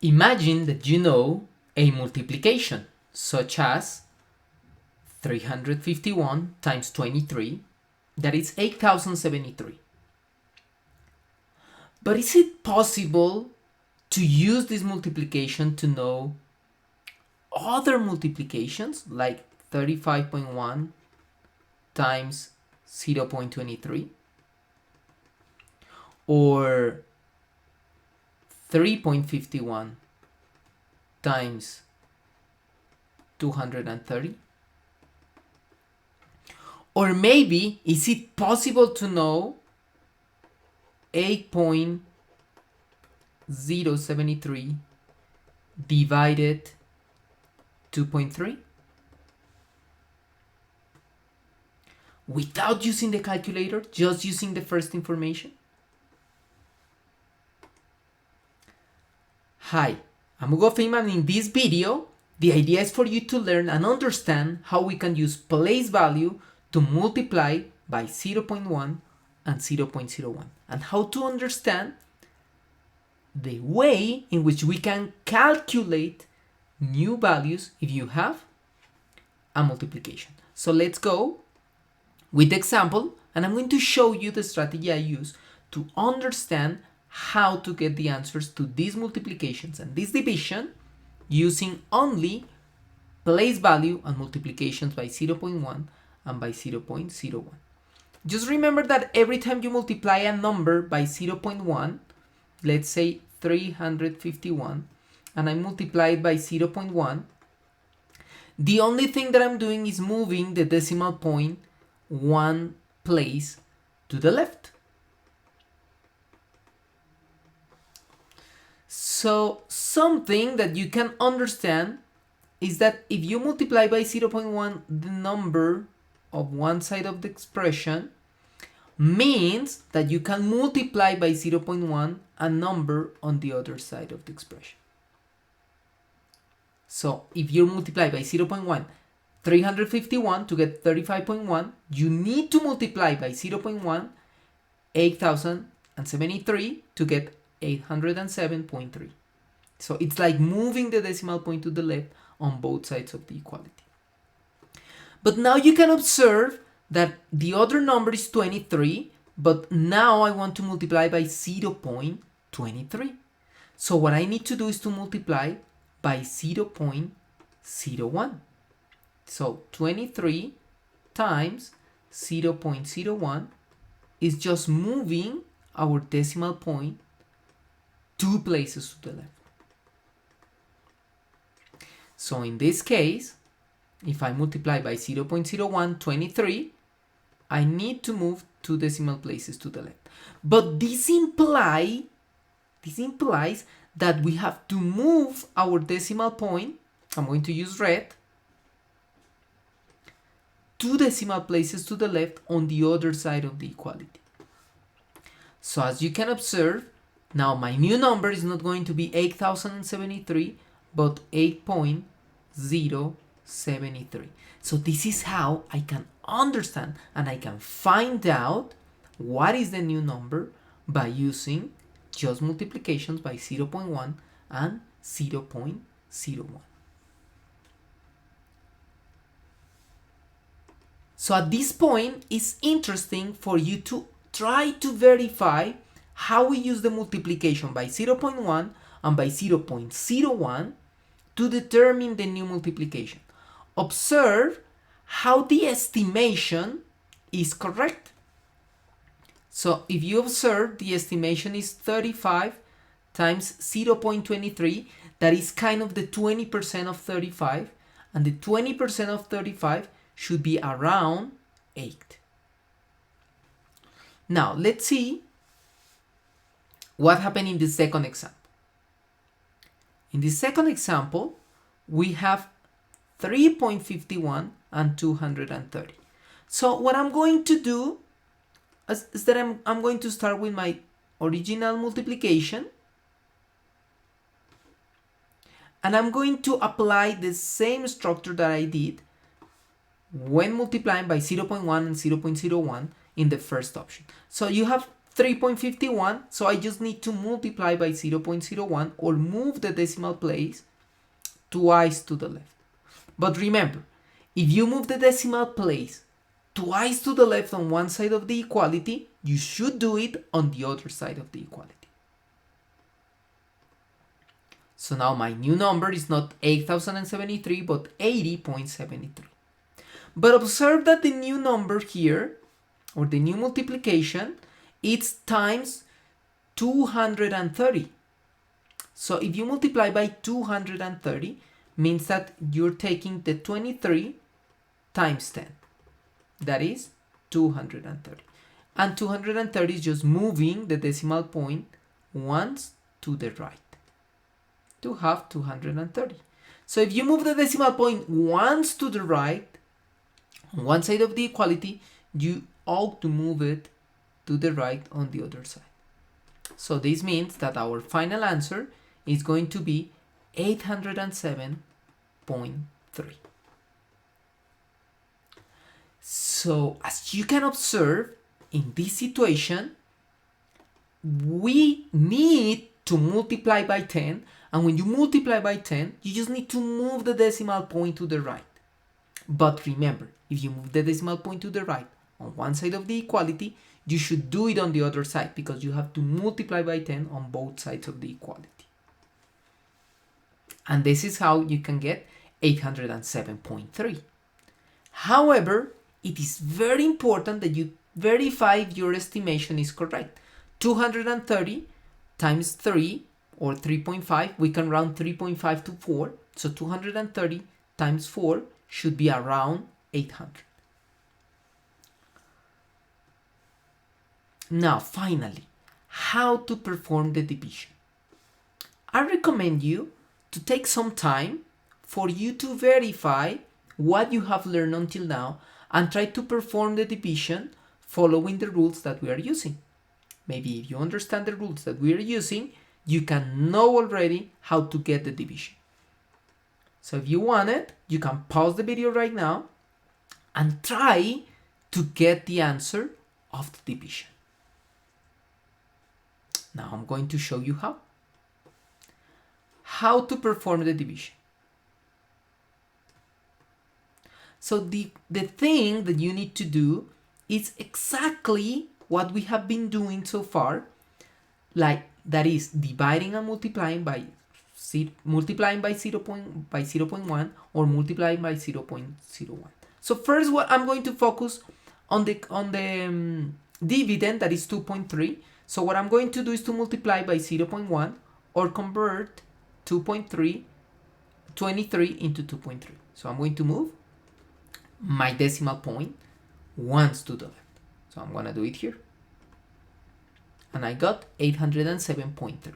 Imagine that you know a multiplication, such as 351 times 23, that is 8073. But is it possible to use this multiplication to know other multiplications, like 35.1 times 0.23, or 3.51 times 230? Or maybe, is it possible to know 8.073 divided 2.3? Without using the calculator, just using the first information? Hi, I'm Hugo Fim, and in this video, the idea is for you to learn and understand how we can use place value to multiply by 0.1 and 0.01, and how to understand the way in which we can calculate new values if you have a multiplication. So let's go with the example, and I'm going to show you the strategy I use to understand how to get the answers to these multiplications and this division using only place value and multiplications by 0.1 and by 0.01. Just remember that every time you multiply a number by 0.1, let's say 351, and I multiply it by 0.1, the only thing that I'm doing is moving the decimal point one place to the left. So something that you can understand is that if you multiply by 0.1 the number of one side of the expression, means that you can multiply by 0.1 a number on the other side of the expression. So if you multiply by 0.1 351 to get 35.1, you need to multiply by 0.1 8073 to get 807.3. So it's like moving the decimal point to the left on both sides of the equality. But now you can observe that the other number is 23, but now I want to multiply by 0.23. So what I need to do is to multiply by 0.01. So 23 times 0.01 is just moving our decimal point 2 places to the left. So in this case, if I multiply by 0.01, 23, I need to move 2 decimal places to the left. But this implies that we have to move our decimal point, I'm going to use red, 2 decimal places to the left on the other side of the equality. So as you can observe, now my new number is not going to be 8073, but 8.073. So this is how I can understand and I can find out what is the new number by using just multiplications by 0.1 and 0.01. So at this point, it's interesting for you to try to verify how we use the multiplication by 0.1 and by 0.01 to determine the new multiplication. Observe how the estimation is correct. So if you observe, the estimation is 35 times 0.23, that is kind of the 20% of 35, and the 20% of 35 should be around 8. Now let's see what happened in the second example. In the second example, we have 3.51 and 230. So what I'm going to do is that I'm going to start with my original multiplication, and I'm going to apply the same structure that I did when multiplying by 0.1 and 0.01 in the first option. So you have 3.51, so I just need to multiply by 0.01 or move the decimal place twice to the left. But remember, if you move the decimal place twice to the left on one side of the equality, you should do it on the other side of the equality. So now my new number is not 8073 but 80.73. But observe that the new number here, or the new multiplication, it's times 230. So if you multiply by 230, means that you're taking the 23 times 10. That is 230. And 230 is just moving the decimal point once to the right to have 230. So if you move the decimal point once to the right, on one side of the equality, you ought to move it to the right on the other side. So this means that our final answer is going to be 807.3. So as you can observe, in this situation, we need to multiply by 10, and when you multiply by 10, you just need to move the decimal point to the right. But remember, if you move the decimal point to the right on one side of the equality, you should do it on the other side because you have to multiply by 10 on both sides of the equality. And this is how you can get 807.3. However, it is very important that you verify if your estimation is correct. 230 times 3 or 3.5, we can round 3.5 to 4. So 230 times 4 should be around 800. Now, finally, how to perform the division. I recommend you to take some time for you to verify what you have learned until now and try to perform the division following the rules that we are using. Maybe if you understand the rules that we are using, you can know already how to get the division. So if you want it, you can pause the video right now and try to get the answer of the division. Now I'm going to show you how. How to perform the division. So the thing that you need to do is exactly what we have been doing so far, like that is dividing and multiplying by 0.1 or multiplying by 0.01. So first, what I'm going to focus on the dividend, that is 2.3. So what I'm going to do is to multiply by 0.1 or convert 23 into 2.3. So I'm going to move my decimal point once to the left. So I'm going to do it here. And I got 807.3.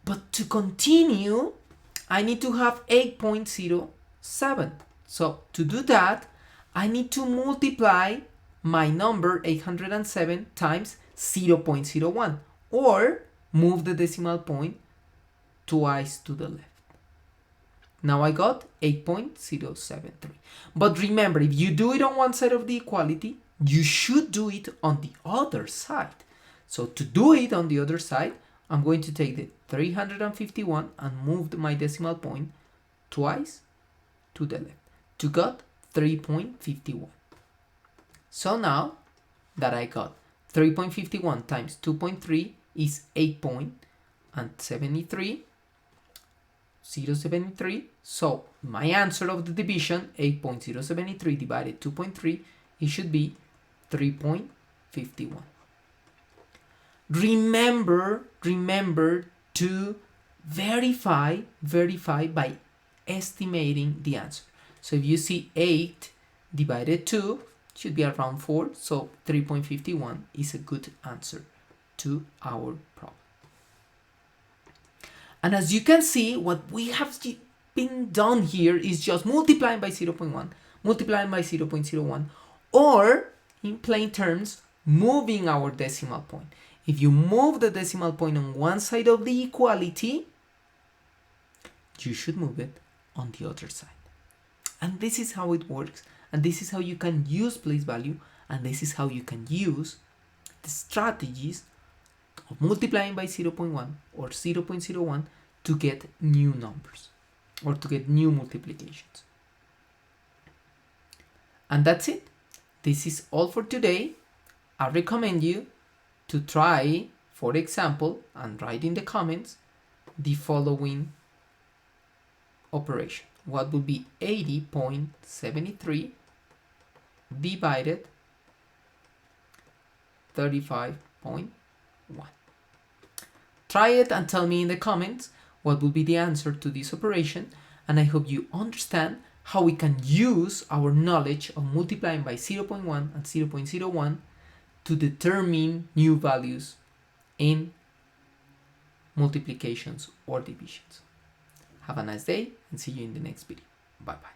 But to continue, I need to have 8.07. So to do that, I need to multiply my number 807 times 0.01 or move the decimal point twice to the left. Now I got 8.073. But remember, if you do it on one side of the equality, you should do it on the other side. So to do it on the other side, I'm going to take the 351 and move my decimal point twice to the left to get 3.51. So now that I got 3.51 times 2.3 is 8.73. 0.73. So my answer of the division, 8.073 divided 2.3, it should be 3.51. Remember to verify by estimating the answer. So if you see 8 divided 2, it should be around 4. So 3.51 is a good answer to our problem. And as you can see, what we have been done here is just multiplying by 0.1, multiplying by 0.01, or in plain terms, moving our decimal point. If you move the decimal point on one side of the equality, you should move it on the other side. And this is how it works. And this is how you can use place value. And this is how you can use the strategies of multiplying by 0.1 or 0.01 to get new numbers or to get new multiplications. And that's it. This is all for today. I recommend you to try, for example, and write in the comments the following operation. What would be 80.73 divided 35.1? Try it and tell me in the comments what will be the answer to this operation, and I hope you understand how we can use our knowledge of multiplying by 0.1 and 0.01 to determine new values in multiplications or divisions. Have a nice day and see you in the next video. Bye bye.